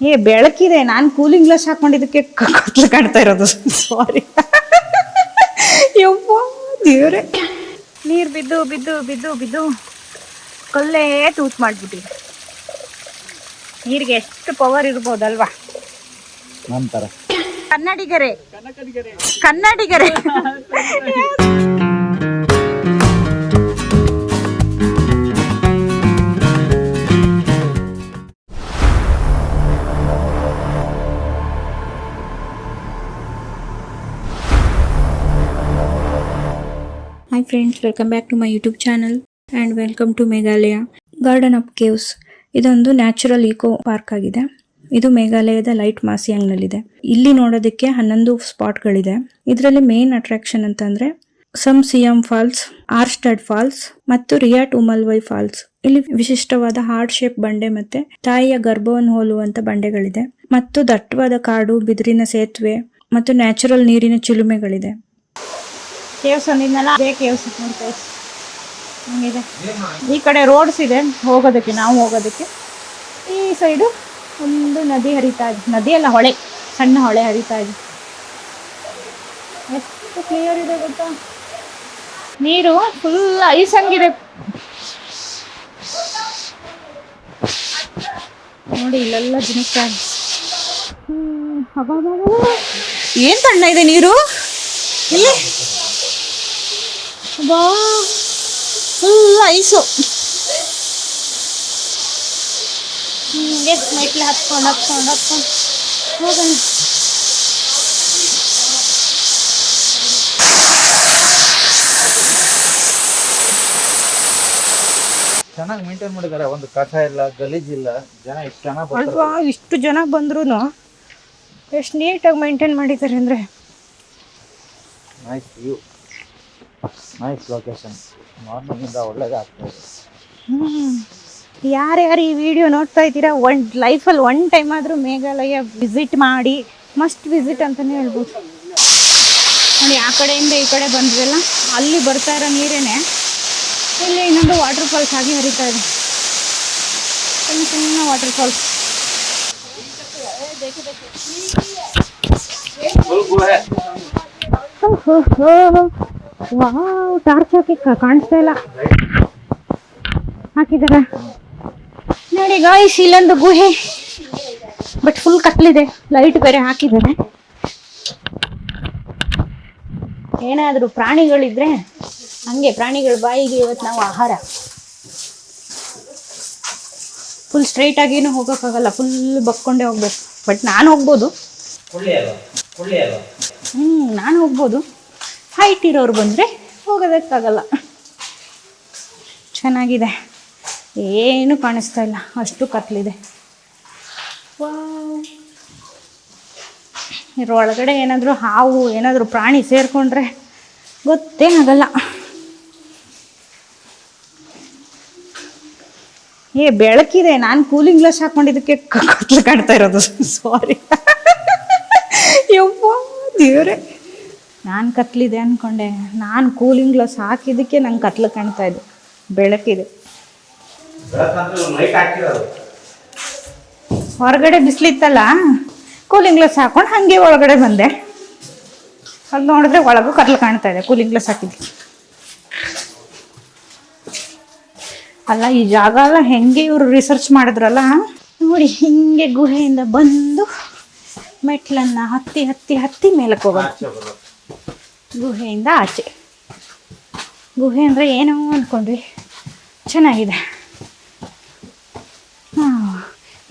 ಬೆಳಕಿದೆ, ನಾನು cooling glass ಹಾಕೊಂಡಿದ್ದಕ್ಕೆ ಕತ್ಲು ಕಾಣ್ತಾ ಇರೋದು. ಸಾರಿ. ಯಪ್ಪ ದೇವ್ರೆ, ನೀರು ಬಿದ್ದು ಬಿದ್ದು ಬಿದ್ದು ಬಿದ್ದು ಕಲ್ಲೇ ತೂತ್ ಮಾಡ್ಬಿಟ್ಟಿದೆ. ನೀರಿಗೆ ಎಷ್ಟು ಪವರ್ ಇರ್ಬೋದಲ್ವಾ. ನಂತರ ಕನ್ನಡಿಗರೇ ಕನ್ನಡಿಗರೇ. Hi friends, welcome back to my YouTube channel and welcome to Meghalaya Garden of Caves. ಇದೊಂದು ನ್ಯಾಚುರಲ್ ಈಕೋ ಪಾರ್ಕ್ ಆಗಿದೆ. ಇದು ಮೇಘಾಲಯದ ಲೈಟ್ ಮಾಸಿಯಾಂಗ್ನಲ್ಲಿದೆ. ಇಲ್ಲಿ ನೋಡೋದಕ್ಕೆ 11 ಸ್ಪಾಟ್ಗಳಿದೆ. ಇದರಲ್ಲಿ ಮೇನ್ ಅಟ್ರಾಕ್ಷನ್ ಅಂತಂದ್ರೆ ಸಮ್ ಸಿಯಂ ಫಾಲ್ಸ್, ಆರ್ಸ್ಟಡ್ ಫಾಲ್ಸ್ ಮತ್ತು ರಿಯಾಟ್ ಉಮಲ್ವೈ ಫಾಲ್ಸ್. ಇಲ್ಲಿ ವಿಶಿಷ್ಟವಾದ ಹಾರ್ಟ್ ಶೇಪ್ ಬಂಡೆ ಮತ್ತೆ ತಾಯಿಯ ಗರ್ಭವನ್ನು ಹೋಲುವಂತ ಬಂಡೆಗಳಿದೆ ಮತ್ತು ದಟ್ಟವಾದ ಕಾಡು, ಬಿದಿರಿನ ಸೇತುವೆ ಮತ್ತು ನ್ಯಾಚುರಲ್ ನೀರಿನ ಚಿಲುಮೆಗಳಿದೆ. ಕೇವ್ಸ್ ಅಂದಿದ್ನಲ್ಲ, ಅದೇ ಕೇವ್ಸ್ ನೋಡ್ತಾ ಹಂಗಿದೆ. ಈ ಕಡೆ ರೋಡ್ಸ್ ಇದೆ ಹೋಗೋದಕ್ಕೆ, ನಾವು ಹೋಗೋದಕ್ಕೆ. ಈ ಸೈಡು ಒಂದು ನದಿ ಹರಿತಾ ಇದೆ. ನದಿ ಅಲ್ಲ, ಹೊಳೆ, ಸಣ್ಣ ಹೊಳೆ ಹರಿತಾ ಇದೆ. ಎಷ್ಟು ಕ್ಲಿಯರ್ ಇದೆ ಗೊತ್ತಾ, ನೀರು ಫುಲ್ ಐಸ್ ಹಂಗಿದೆ ನೋಡಿ. ಇಲ್ಲೆಲ್ಲ ಜಿನುಕ್ತಾ ಇದೆ. ಏನ್ ತಣ್ಣ ಇದೆ ನೀರು ಇಲ್ಲಿ. ಬಾ, ಫುಲ್ ಐಸು. ಹಿಂಗೆ ಮೆಟ್ಲು ಹತ್ಕೊಂಡು ಹೋಗೋಣ. ಚೆನ್ನಾಗಿ ಮೇಂಟೈನ್ ಮಾಡಿದ್ದಾರೆ. ಒಂದು ಕಸ ಇಲ್ಲ, ಗಲೀಜಿಲ್ಲ. ಜನ ಎಷ್ಟು ಚೆನ್ನಾಗಿ ಬರ್ತಾರೆ ಅಲ್ವಾ, ಇಷ್ಟು ಜನ ಬಂದ್ರು ಎಷ್ಟು ನೀಟಾಗಿ ಮೇಂಟೈನ್ ಮಾಡಿದ್ದಾರೆ ಅಂದರೆ. Nice view, nice location. ಮಾರ್ನಿಂಗಿಂದ ಒಳ್ಳೇದೇ ಆಗ್ತಾಯಿದೆ. ಯಾರ್ಯಾರು ಈ ವಿಡಿಯೋ ನೋಡ್ತಾ ಇದ್ದೀರಾ, ಲೈಫಲ್ಲಿ ಒನ್ ಟೈಮ್ ಆದರೂ ಮೇಘಾಲಯ ವಿಸಿಟ್ ಮಾಡಿ, ಮಸ್ಟ್ ವಿಸಿಟ್ ಅಂತಲೇ ಹೇಳ್ಬೋದು. ನೋಡಿ, ಆ ಕಡೆಯಿಂದ ಈ ಕಡೆ ಬಂದ್ವಲ್ಲ, ಅಲ್ಲಿ ಬರ್ತಾ ಇರೋ ನೀರೇನೆ ಇಲ್ಲಿ ಇನ್ನೊಂದು ವಾಟರ್ ಫಾಲ್ಸ್ ಆಗಿ ಹರಿತಾ ಇದೆ. ಸಣ್ಣ ಸಣ್ಣ ವಾಟರ್ ಫಾಲ್ಸ್. ವಾವ್, ಟಾರ್ಚ್ ಹಾಕಿ ಕಾಣಿಸ್ತಾ ಇಲ್ಲ, ಹಾಕಿದಾರ ನೋಡಿ ಗಾಯ್ಸ್. ಇಲ್ಲೊಂದು ಗುಹೆ, ಬಟ್ ಫುಲ್ ಕತ್ಲಿದೆ. ಲೈಟ್ ಬೇರೆ ಹಾಕಿದ್ದಾರೆ. ಏನಾದರೂ ಪ್ರಾಣಿಗಳಿದ್ರೆ ಹಂಗೆ, ಪ್ರಾಣಿಗಳ ಬಾಯಿಗೆ ಇವತ್ತು ನಾವು ಆಹಾರ. ಫುಲ್ ಸ್ಟ್ರೈಟ್ ಆಗಿನೂ ಹೋಗೋಕ್ಕಾಗಲ್ಲ, ಫುಲ್ ಬಕ್ಕೊಂಡೇ ಹೋಗ್ಬೇಕು. ಬಟ್ ನಾನು ಹೋಗ್ಬೋದು. ನಾನು ಹೋಗ್ಬೋದು. ಹೈಟ್ ಇರೋರು ಬಂದರೆ ಹೋಗೋದಕ್ಕಾಗಲ್ಲ. ಚೆನ್ನಾಗಿದೆ, ಏನು ಕಾಣಿಸ್ತಾ ಇಲ್ಲ, ಅಷ್ಟು ಕತ್ಲಿದೆ. ಇದ್ರೊಳಗಡೆ ಏನಾದರೂ ಹಾವು, ಏನಾದರೂ ಪ್ರಾಣಿ ಸೇರಿಕೊಂಡ್ರೆ ಗೊತ್ತೇ ಆಗಲ್ಲ. ಬೆಳಕಿದೆ, ನಾನು ಕೂಲಿಂಗ್ ಗ್ಲಾಸ್ ಹಾಕೊಂಡಿದ್ದಕ್ಕೆ ಕತ್ಲು ಕಾಣ್ತಾ ಇರೋದು. ಸಾರಿ. ಯಪ್ಪ ದೇವ್ರೆ, ನಾನು ಕತ್ಲಿದೆ ಅಂದ್ಕೊಂಡೆ. ನಾನು ಕೂಲಿಂಗ್ ಗ್ಲಾಸ್ ಹಾಕಿದ್ದಕ್ಕೆ ನಂಗೆ ಕತ್ಲು ಕಾಣ್ತಾ ಇದೆ. ಬೆಳಕಿದೆ, ಹೊರಗಡೆ ಬಿಸಿಲಿತ್ತಲ್ಲ, ಕೂಲಿಂಗ್ ಗ್ಲಾಸ್ ಹಾಕೊಂಡು ಹಾಗೆ ಒಳಗಡೆ ಬಂದೆ. ಅಲ್ಲಿ ನೋಡಿದ್ರೆ ಒಳಗೂ ಕತ್ಲು ಕಾಣ್ತಾ ಇದೆ, ಕೂಲಿಂಗ್ ಗ್ಲಾಸ್ ಹಾಕಿದ್ದೆ. ಅಲ್ಲ, ಈ ಜಾಗ ಎಲ್ಲ ಹೆಂಗೆ ಇವರು ರಿಸರ್ಚ್ ಮಾಡಿದ್ರಲ್ಲ ನೋಡಿ. ಹಿಂಗೆ ಗುಹೆಯಿಂದ ಬಂದು ಮೆಟ್ಲನ್ನ ಹತ್ತಿ ಹತ್ತಿ ಹತ್ತಿ ಮೇಲಕ್ಕೆ ಹೋಗೋದು. ಗುಹೆಯಿಂದ ಆಚೆ. ಗುಹೆ ಅಂದರೆ ಏನೋ ಅಂದ್ಕೊಂಡ್ವಿ, ಚೆನ್ನಾಗಿದೆ.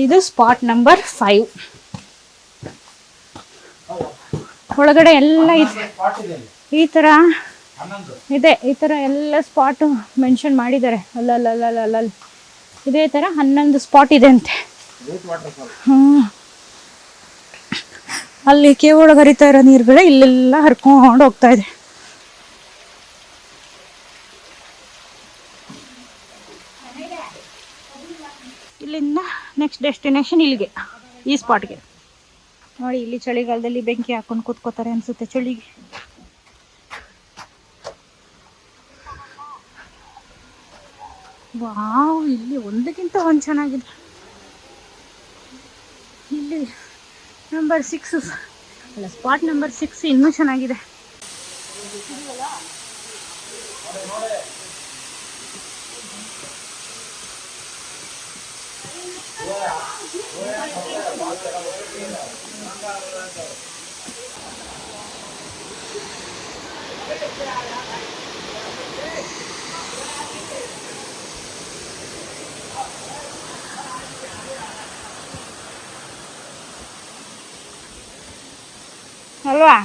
ಇದು ಸ್ಪಾಟ್ ನಂಬರ್ 5. ಒಳಗಡೆ ಎಲ್ಲ ಈ ಥರ ಇದೆ. ಈ ಥರ ಎಲ್ಲ ಸ್ಪಾಟು ಮೆನ್ಷನ್ ಮಾಡಿದ್ದಾರೆ. ಅಲ್ಲಲ್ಲಿ ಇದೇ ಥರ 11 ಸ್ಪಾಟ್ ಇದೆ ಅಂತೆ. ಅಲ್ಲಿ ಕೇವ್ ಒಳಗೆ ಹರಿತಾ ಇರೋ ನೀರುಗಳೇ ಇಲ್ಲೆಲ್ಲ ಹರ್ಕೊಂಡು ಹೋಗ್ತಾ ಇದೆ. ಇಲ್ಲಿಂದ ನೆಕ್ಸ್ಟ್ ಡೆಸ್ಟಿನೇಷನ್ ಇಲ್ಲಿಗೆ, ಈ ಸ್ಪಾಟ್ಗೆ. ನೋಡಿ, ಇಲ್ಲಿ ಚಳಿಗಾಲದಲ್ಲಿ ಬೆಂಕಿ ಹಾಕೊಂಡು ಕೂತ್ಕೋತಾರೆ ಅನ್ಸುತ್ತೆ ಚಳಿಗೆ. ವಾವ್, ಇಲ್ಲಿ ಒಂದಕ್ಕಿಂತ ಒಂದು ಚೆನ್ನಾಗಿದೆ. ಇಲ್ಲಿ ನಂಬರ್ 6 ಅಲ್ಲ, ಸ್ಪಾಟ್ ನಂಬರ್ 6 ಇನ್ನೂ ಚೆನ್ನಾಗಿದೆ. ಅಲ್ವಾ?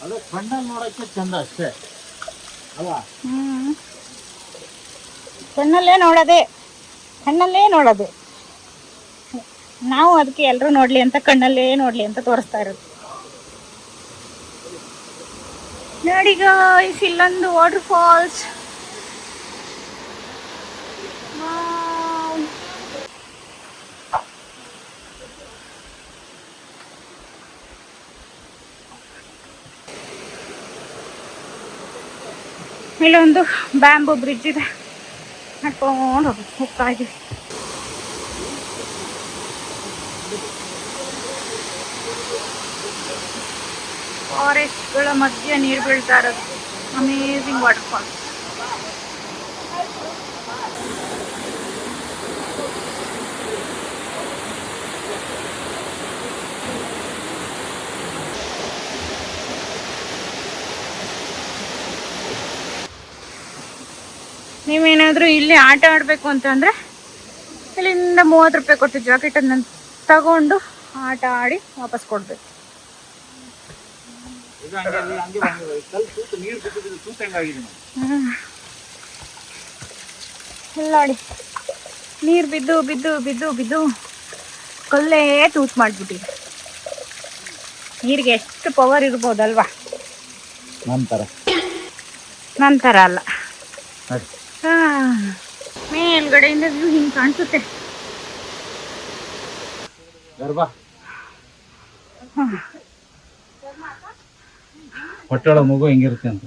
ಅದು ಕಣ್ಣಲ್ಲಿ ನೋಡಕ್ಕೆ ಚಂದ ಅಷ್ಟೇ ಅಲ್ವಾ? ಕಣ್ಣಲ್ಲೇ ನೋಡೋದೆ. ನಾವು ಅದಕ್ಕೆ ಎಲ್ಲರೂ ನೋಡ್ಲಿ ಅಂತ ಕಣ್ಣಲ್ಲೇ ನೋಡ್ಲಿ ಅಂತ ತೋರಿಸ್ತಾ ಇರೋದು. ನೋಡಿ ಗಾಯ್ಸ್, ಇಲ್ಲೊಂದು ವಾಟರ್ ಫಾಲ್ಸ್. ಇಲ್ಲೊಂದು ಬ್ಯಾಂಬೂ ಬ್ರಿಡ್ಜ್ ಇದೆ, ನಡ್ಕೊಂಡು ಹೋಗ್ತಾ ಇದೀವಿ. ಫಾರೆಸ್ಟ್ಗಳ ಮಧ್ಯೆ ನೀರು ಬೀಳ್ತಾ ಇರೋದು. Amazing waterfalls. ನೀವೇನಾದರೂ ಇಲ್ಲಿ ಆಟ ಆಡಬೇಕು ಅಂತಂದರೆ ಇಲ್ಲಿಂದ 30 ರೂಪಾಯಿ ಕೊಟ್ಟು ಜಾಕೆಟನ್ನು ತಗೊಂಡು ಆಟ ಆಡಿ ವಾಪಸ್ ಕೊಡಬೇಕು. ನೋಡಿ, ನೀರು ಬಿದ್ದು ಬಿದ್ದು ಬಿದ್ದು ಬಿದ್ದು ಕಲ್ಲೇ ತೂತು ಮಾಡಿಬಿಟ್ಟಿದೆ. ನೀರಿಗೆ ಎಷ್ಟು ಪವರ್ ಇರ್ಬೋದಲ್ವಾ? ನಂತರ ಅಲ್ಲ, ಮೇಲ್ಗಡೆಯಿಂದ ವ್ಯೂ ಹಿಂಗೆ ಕಾಣಿಸುತ್ತೆ. ಹೊಟ್ಟೆಳ ಮಗು ಹೆಂಗಿರುತ್ತೆ ಅಂತ.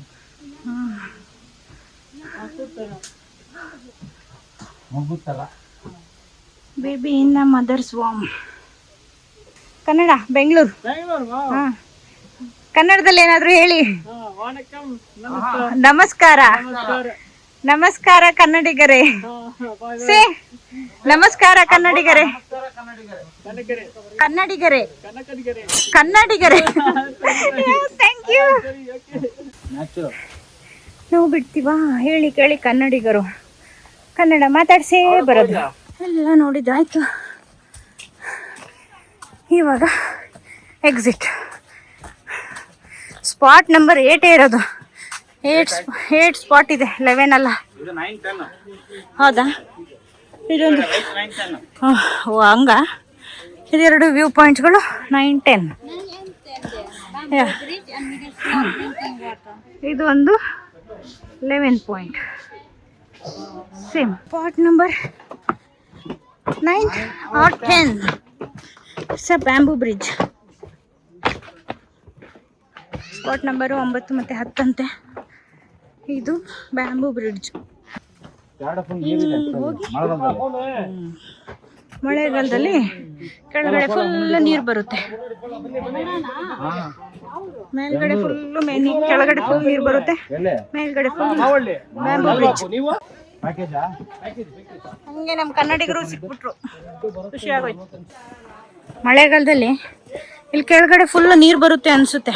Baby in the mother's womb. Kannada, Bengaluru. ಕನ್ನಡದಲ್ಲಿ ಏನಾದರೂ ಹೇಳಿ. ನಮಸ್ಕಾರ. ನಮಸ್ಕಾರ ಕನ್ನಡಿಗರೇ. ಸೇ ನಮಸ್ಕಾರ ಕನ್ನಡಿಗರೇ. ಕನ್ನಡಿಗರೇ ಕನ್ನಡಿಗರೇ. Thank you. ನಾವು ಬಿಡ್ತೀವಾ? ಹೇಳಿ ಕೇಳಿ ಕನ್ನಡಿಗರು. ಕನ್ನಡ ಮಾತಾಡ್ಸೇ ಬರೋದು. ಎಲ್ಲ ನೋಡಿದ್ದಾಯ್ತು. ಇವಾಗ ಎಕ್ಸಿಟ್. ಸ್ಪಾಟ್ ನಂಬರ್ 8 ಇರೋದು. 8 ಸ್ಪಾಟ್ ಇದೆ, 11 ಅಲ್ಲ. ಹೌದಾ? ಇದೊಂದು ಹಂಗ. ಇದೆರಡು ವ್ಯೂ ಪಾಯಿಂಟ್ಸ್ಗಳು 9, 10. ಇದು ಒಂದು 11 point. Same spot number 9 or 10. It's a bamboo bridge. Spot number 9 ಮತ್ತು 10 ಅಂತೆ. ಇದು ಬ್ಯಾಂಬೂ ಬ್ರಿಡ್ಜ್. ಹೋಗಿ ಮಳೆಗಾಲದಲ್ಲಿ ಕೆಳಗಡೆ ಫುಲ್ ನೀರು ಬರುತ್ತೆ. ಮೇಲ್ಗಡೆ ಫುಲ್ಲು ಕೆಳಗಡೆ ಫುಲ್ ನೀರು ಬರುತ್ತೆ. ಮೇಲ್ಗಡೆ ಫುಲ್ ಬ್ಯಾಂಬೂ ಬ್ರಿಡ್ಜ್. ಹಂಗೆ ನಮ್ಮ ಕನ್ನಡಿಗರು ಸಿಕ್ಬಿಟ್ರು, ಖುಷಿ ಆಗೋಯ್ತು. ಮಳೆಗಾಲದಲ್ಲಿ ಇಲ್ಲಿ ಕೆಳಗಡೆ ಫುಲ್ ನೀರು ಬರುತ್ತೆ ಅನಿಸುತ್ತೆ,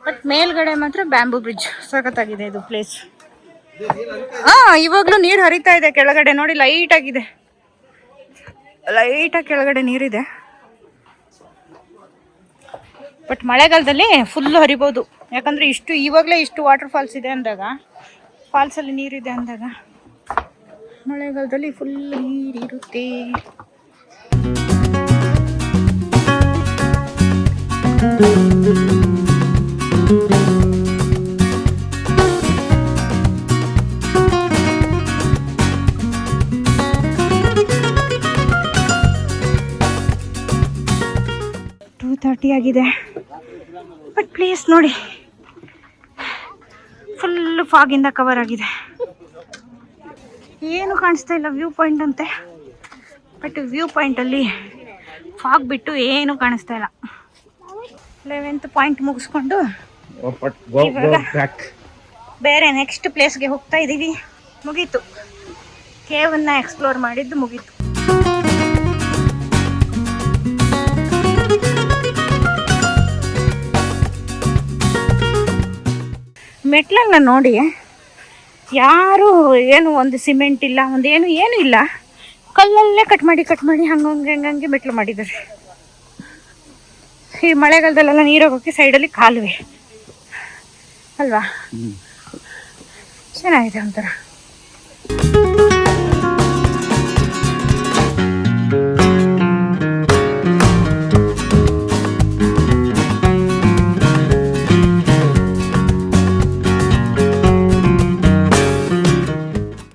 ಬಟ್ ಮೇಲ್ಗಡೆ ಮಾತ್ರ ಬ್ಯಾಂಬೂ ಬ್ರಿಡ್ಜ್. ಸಖತ್ತಾಗಿದೆ ಇದು ಪ್ಲೇಸ್. ಇವಾಗಲೂ ನೀರು ಹರಿತಾ ಇದೆ ಕೆಳಗಡೆ. ನೋಡಿ, ಲೈಟಾಗಿ ಕೆಳಗಡೆ ನೀರಿದೆ. ಬಟ್ ಮಳೆಗಾಲದಲ್ಲಿ ಫುಲ್ಲು ಹರಿಬೋದು. ಯಾಕಂದರೆ ಇವಾಗಲೇ ಇಷ್ಟು ವಾಟರ್ ಫಾಲ್ಸ್ ಇದೆ ಅಂದಾಗ, ಫಾಲ್ಸಲ್ಲಿ ನೀರಿದೆ ಅಂದಾಗ, ಮಳೆಗಾಲದಲ್ಲಿ ಫುಲ್ ನೀರಿರುತ್ತೆ. ಆಗಿದೆ. ಬಟ್ ಪ್ಲೇಸ್ ನೋಡಿ, ಫುಲ್ ಫಾಗಿಂದ ಕವರ್ ಆಗಿದೆ. ಏನು ಕಾಣಿಸ್ತಾ ಇಲ್ಲ. ವ್ಯೂ ಪಾಯಿಂಟ್ ಅಂತೆ, ಬಟ್ ವ್ಯೂ ಪಾಯಿಂಟಲ್ಲಿ ಫಾಗ್ ಬಿಟ್ಟು ಏನು ಕಾಣಿಸ್ತಾ ಇಲ್ಲ. 11th ಪಾಯಿಂಟ್ ಮುಗಿಸ್ಕೊಂಡು ಬೇರೆ ನೆಕ್ಸ್ಟ್ ಪ್ಲೇಸ್ಗೆ ಹೋಗ್ತಾ ಇದ್ದೀವಿ. ಮುಗೀತು, ಕೇವನ್ನ ಎಕ್ಸ್ಪ್ಲೋರ್ ಮಾಡಿದ್ದು ಮುಗೀತು. ಮೆಟ್ಲನ್ನ ನೋಡಿ, ಯಾರು ಏನು ಒಂದು ಸಿಮೆಂಟ್ ಇಲ್ಲ, ಒಂದು ಏನು ಇಲ್ಲ, ಕಲ್ಲಲ್ಲೇ ಕಟ್ ಮಾಡಿ ಹಂಗೆ ಮೆಟ್ಲು ಮಾಡಿದ್ದಾರೆ. ಈ ಮಳೆಗಾಲದಲ್ಲೆಲ್ಲ ನೀರು ಹೋಗೋಕ್ಕೆ ಸೈಡಲ್ಲಿ ಕಾಲುವೆ ಅಲ್ವಾ, ಚೆನ್ನಾಗಿದೆ ಒಂಥರ.